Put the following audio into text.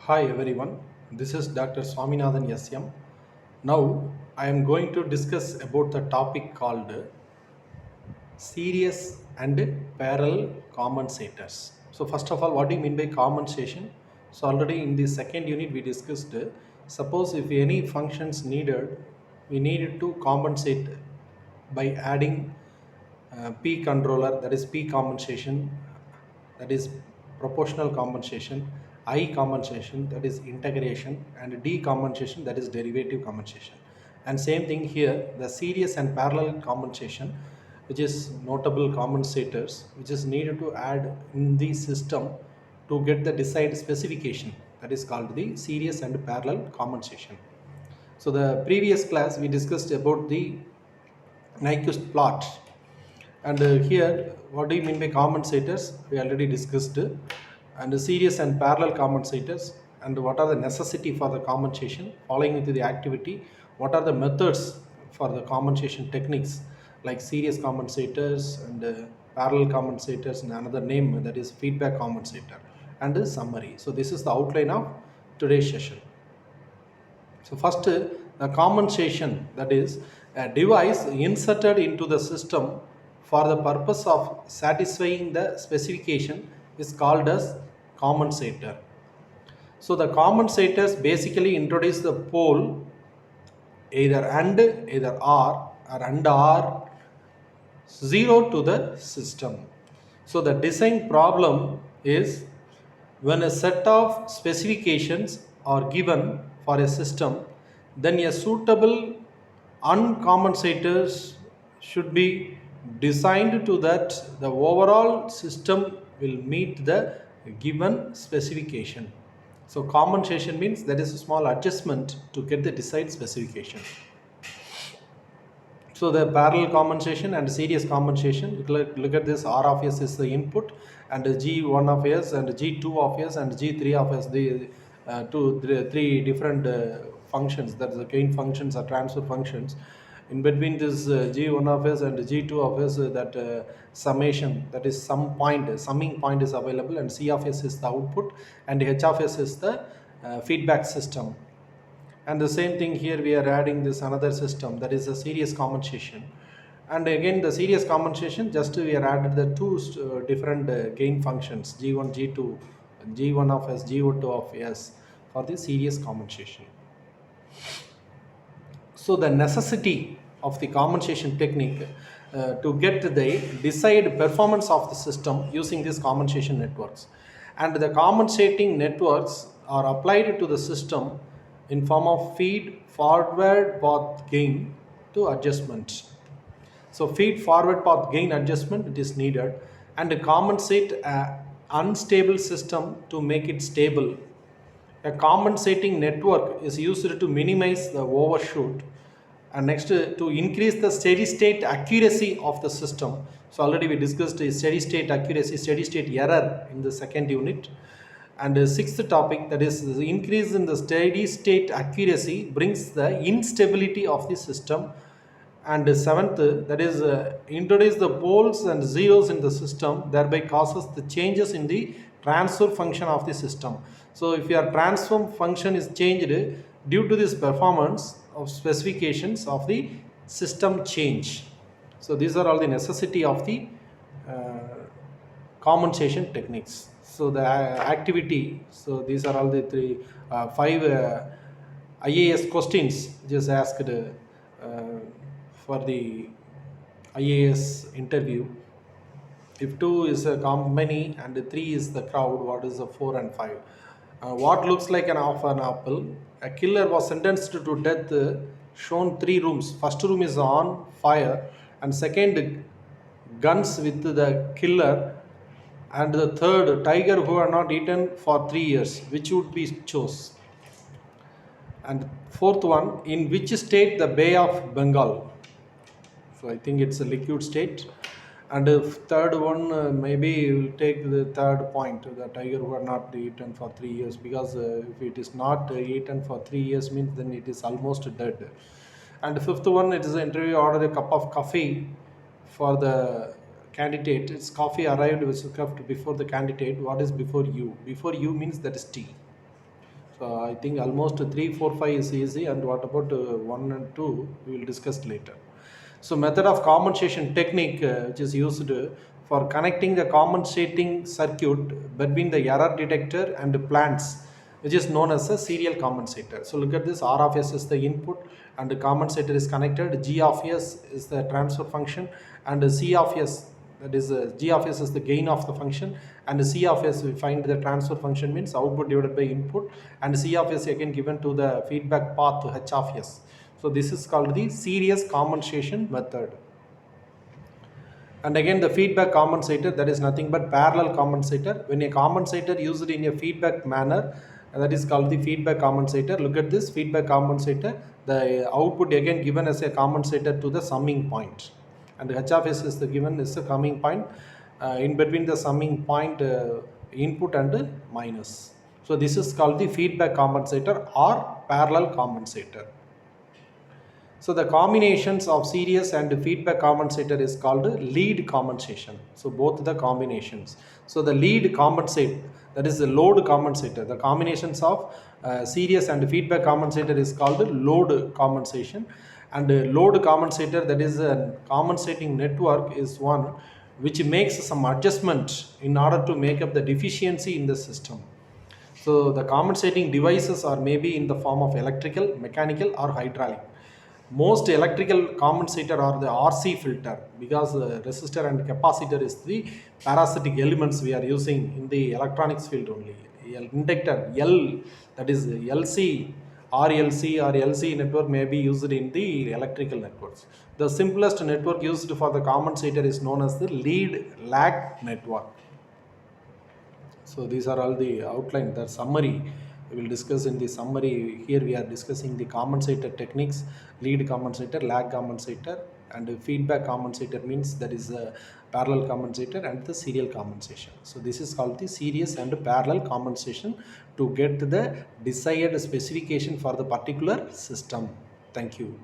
Hi everyone, this is Dr. Swaminathan S.M. Now I am going to discuss about the topic called series and parallel compensators. So first of all, what do you mean by compensation? So already in the second unit we discussed, suppose if any functions needed, we needed to compensate by adding P controller, that is P compensation, that is proportional compensation, I compensation, that is integration, and D compensation, that is derivative compensation. And same thing here, the series and parallel compensation, which is notable compensators, which is needed to add in the system to get the desired specification, that is called the series and parallel compensation. So the previous class we discussed about the Nyquist plot, and here, what do you mean by compensators? We already discussed, and the series and parallel compensators, and what are the necessity for the compensation following into the activity. What are the methods for the compensation techniques like series compensators and parallel compensators, and another name that is feedback compensator, and the summary. So this is the outline of today's session. So first, the compensation, that is a device inserted into the system for the purpose of satisfying the specification is called as compensator. So the compensators basically introduce the pole either and, either or and or zero to the system. So the design problem is when a set of specifications are given for a system, then a suitable uncompensators should be designed to that the overall system will meet the given specification. So compensation means there is a small adjustment to get the desired specification. So the parallel compensation and series compensation, look at this, R of S is the input, and G1 of S and G2 of S and G3 of S, the three different functions, that is the gain functions or transfer functions. In between this G1 of S and G2 of S, that summation, that is summing point is available, and C of S is the output, and H of S is the feedback system. And the same thing here, we are adding this another system, that is a series compensation. And again the series compensation, just we are added the two different gain functions, G1 G2, G1 of S, G2 of S, for the series compensation. So the necessity of the compensation technique to get the desired performance of the system using these compensation networks, and the compensating networks are applied to the system in form of feed forward path gain to adjustment. So feed forward path gain adjustment it is needed, and compensate a unstable system to make it stable. A compensating network is used to minimize the overshoot, and next to increase the steady state accuracy of the system. So already we discussed the steady state accuracy, steady state error in the second unit. And the sixth topic, that is the increase in the steady state accuracy brings the instability of the system. And the seventh, that is introduce the poles and zeros in the system, thereby causes the changes in the transfer function of the system. So if your transfer function is changed due to this performance of specifications of the system change. So these are all the necessity of the uh, compensation techniques. So the activity, so these are all the five IAS questions just asked for the IAS interview. If 2 is a company and 3 is the crowd, what is the 4 and 5? What looks like an half an apple? A killer was sentenced to death, shown 3 rooms. First room is on fire, and second, guns with the killer, and the third, tiger who are not eaten for 3 years. Which would be chose? And fourth one, in which state the Bay of Bengal? So I think it's a liquid state. And third one, maybe we'll take the third point, the tiger who are not eaten for 3 years, because if it is not eaten for 3 years means then it is almost dead. And the fifth one, it is an interview order a cup of coffee for the candidate. It's coffee arrived was served before the candidate. What is before you? Before you means that is tea. So I think almost 3, 4, 5 is easy, and what about 1 and 2 we will discuss later. So method of compensation technique which is used for connecting the compensating circuit between the error detector and the plants, which is known as a serial compensator. So look at this, R of S is the input and the compensator is connected, G of S is the transfer function, and C of S, that is G of S is the gain of the function, and C of S we find the transfer function means output divided by input, and C of S again given to the feedback path to H of S. So this is called the series compensation method. And again the feedback compensator, that is nothing but parallel compensator. When a compensator used in a feedback manner, that is called the feedback compensator. Look at this feedback compensator, the output again given as a compensator to the summing point, and H of S is the given is the coming point, in between the summing point input and minus. So this is called the feedback compensator or parallel compensator. So the combinations of series and feedback compensator is called lead compensation. So both the combinations. So the lead compensate, that is the load compensator. The combinations of series and feedback compensator is called load compensation. And load compensator, that is a compensating network, is one which makes some adjustment in order to make up the deficiency in the system. So the compensating devices are maybe in the form of electrical, mechanical, or hydraulic. Most electrical compensator are the RC filter, because resistor and capacitor is the parasitic elements we are using in the electronics field only. Inductor L, that is LC, RLC or LC network may be used in the electrical networks. The simplest network used for the compensator is known as the lead lag network. So these are all the outline, the summary. We will discuss in the summary. Here we are discussing the compensator techniques, lead compensator, lag compensator, and feedback compensator means that is a parallel compensator, and the serial compensation. So this is called the series and parallel compensation to get the desired specification for the particular system. Thank you.